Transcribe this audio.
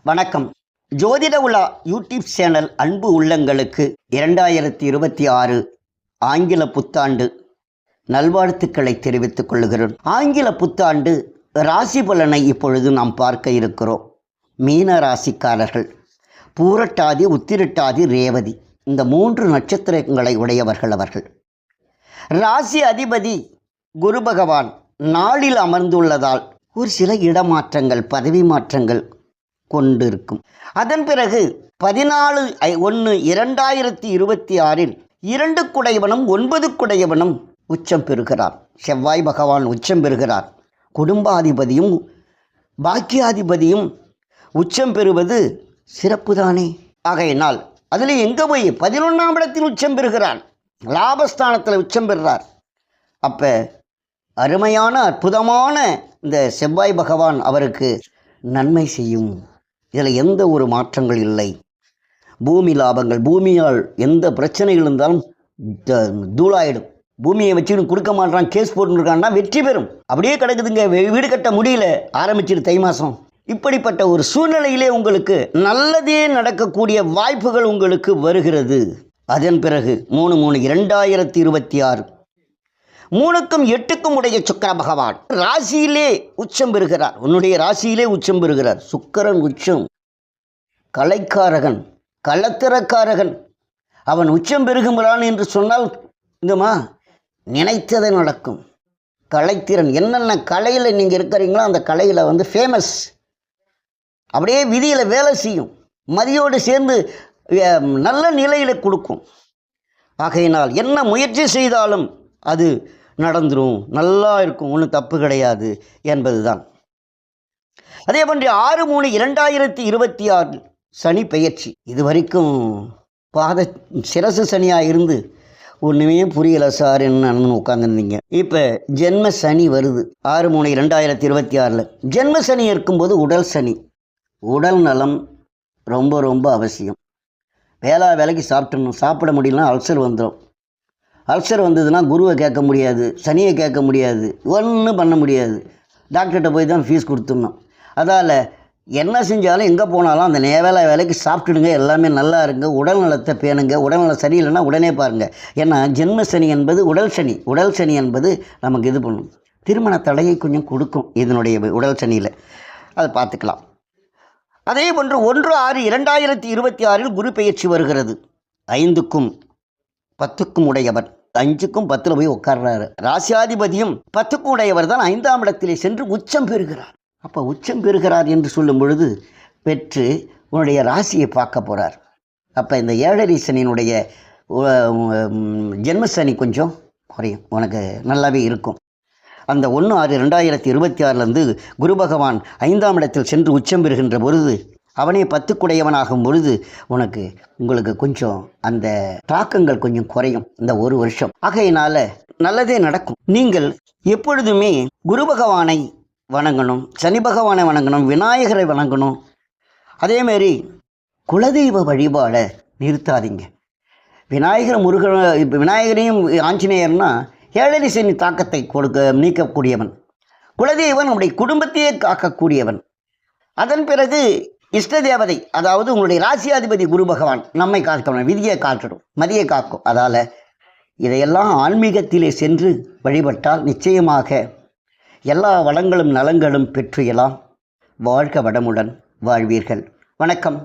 வணக்கம். ஜோதிட உலா யூடியூப் சேனல் அன்பு உள்ளங்களுக்கு 2026 ஆங்கில புத்தாண்டு நல்வாழ்த்துக்களை தெரிவித்துக் கொள்கிறோம். ஆங்கில புத்தாண்டு ராசி பலனை இப்பொழுது நாம் பார்க்க இருக்கிறோம். மீன ராசிக்காரர்கள் பூரட்டாதி, உத்திரட்டாதி, ரேவதி இந்த 3 நட்சத்திரங்களை உடையவர்கள். அவர்கள் ராசி அதிபதி குரு பகவான் நாளில் அமர்ந்துள்ளதால் ஒரு சில இடமாற்றங்கள், பதவி மாற்றங்கள் கொண்டிருக்கும். அதன் பிறகு 14/1/2026 2 குடையவனும் 9 குடையவனும் உச்சம் பெறுகிறார். செவ்வாய் பகவான் உச்சம் பெறுகிறார். குடும்பாதிபதியும் பாக்கியாதிபதியும் உச்சம் பெறுவது சிறப்புதானே. ஆகையினால் அதில் எங்கே போய் 11ஆம் இடத்தில் உச்சம் பெறுகிறார், லாபஸ்தானத்தில் உச்சம் பெறுகிறார். அப்போ அருமையான அற்புதமான இந்த செவ்வாய் பகவான் அவருக்கு நன்மை செய்யும். இதில் எந்த ஒரு மாற்றங்கள் இல்லை. பூமி லாபங்கள், பூமியால் எந்த பிரச்சனைகள் இருந்தாலும் தூளாயிடும். பூமியை வச்சுக்கிட்டு கொடுக்க மாட்டான், கேஸ் போட்டுருக்கான்னா வெற்றி பெறும். அப்படியே கிடக்குதுங்க, வீடு கட்ட முடியல, ஆரம்பிச்சிரு தை மாதம். இப்படிப்பட்ட ஒரு சூழ்நிலையிலே உங்களுக்கு நல்லதே நடக்கக்கூடிய வாய்ப்புகள் உங்களுக்கு வருகிறது. அதன் பிறகு 3/3/2026 3க்கும் 8க்கும் உடைய சுக்கிர பகவான் ராசியிலே உச்சம் பெறுகிறார். உன்னுடைய ராசியிலே உச்சம் பெறுகிறார். சுக்கிரன் உச்சம் கலைக்காரகன், கள்ளத்திரக்காரகன். அவன் உச்சம் பெறுகிறான் என்று சொன்னால் இங்கம்மா நினைத்ததை நடக்கும். கலைத்திறன், என்னென்ன கலையில் நீங்கள் இருக்கிறீங்களோ அந்த கலையில் ஃபேமஸ். அப்படியே விதியில் வேலை செய்யும், மதியோடு சேர்ந்து நல்ல நிலையில் கொடுக்கும். ஆகையினால் என்ன முயற்சி செய்தாலும் அது நடந்துடும், நல்லா இருக்கும், ஒன்றும் தப்பு கிடையாது என்பது தான். அதே போன்று 6/3/2026 சனி பெயர்ச்சி. இது வரைக்கும் சிரசு சனியாக இருந்து ஒன்றுமே புரியலை சார் என்ன உட்காந்துருந்தீங்க. இப்போ ஜென்ம சனி வருது 6/3/2026. ஜென்ம சனி இருக்கும்போது உடல் சனி. உடல் நலம் ரொம்ப ரொம்ப அவசியம். வேலைக்கு சாப்பிடணும், சாப்பிட முடியலன்னா அல்சர் வந்துடும். அல்சர் வந்ததுன்னா குருவை கேட்க முடியாது, சனியை கேட்க முடியாது, ஒன்றும் பண்ண முடியாது. டாக்டர்கிட்ட போய் தான் ஃபீஸ் கொடுத்துடணும். அதால் என்ன செஞ்சாலும் எங்கே போனாலும் அந்த வேலைக்கு சாப்பிட்டுடுங்க, எல்லாமே நல்லா இருங்க, உடல் நலத்தை பேணுங்க. உடல்நலம் சரியில்லைன்னா உடனே பாருங்கள். ஏன்னா ஜென்ம சனி என்பது உடல் சனி. உடல் சனி என்பது நமக்கு இது பண்ணும், திருமண தடையை கொஞ்சம் கொடுக்கும் இதனுடைய உடல் சனியில். அதை பார்த்துக்கலாம். அதே போன்று 1/6/2026 குரு பெயர்ச்சி வருகிறது. 5க்கும் 10க்கும் உடையவர், 5க்கும் 10ல் போய் உட்கார்றாரு. ராசியாதிபதியும் 10க்கும் உடையவர் தான் 5ஆம் இடத்திலே சென்று உச்சம் பெறுகிறார். அப்போ உச்சம் பெறுகிறார் என்று சொல்லும் பொழுது பெற்று உன்னுடைய ராசியை பார்க்க போகிறார். அப்போ இந்த 7.5 சனியினுடைய ஜென்ம சனி கொஞ்சம் குறையும், உனக்கு நல்லாவே இருக்கும். அந்த 1/6/2026 குரு பகவான் 5ஆம் இடத்தில் சென்று உச்சம் பெறுகின்ற பொழுது அவனே 10குடையவனாகும் பொழுது உங்களுக்கு கொஞ்சம் அந்த தாக்கங்கள் கொஞ்சம் குறையும் இந்த ஒரு வருஷம். ஆகையினால நல்லதே நடக்கும். நீங்கள் எப்பொழுதுமே குரு பகவானை வணங்கணும், சனி பகவானை வணங்கணும், விநாயகரை வணங்கணும். அதேமாரி குலதெய்வ வழிபாடை நிறுத்தாதீங்க. விநாயகரையும் ஆஞ்சநேயர்னா 7.5 சனி தாக்கத்தை நீக்கக்கூடியவன். குலதெய்வன் நம்முடைய குடும்பத்தையே காக்கக்கூடியவன். அதன் பிறகு இஷ்ட தேவதை, அதாவது உங்களுடைய ராசியாதிபதி குரு பகவான் நம்மை காக்கணும், விதியை காக்கணும், மதியை காக்கும். அதால் இதையெல்லாம் ஆன்மீகத்திலே சென்று வழிபட்டால் நிச்சயமாக எல்லா வளங்களும் நலங்களும் பெற்று எல்லாம் வாழ்க வளமுடன் வாழ்வீர்கள். வணக்கம்.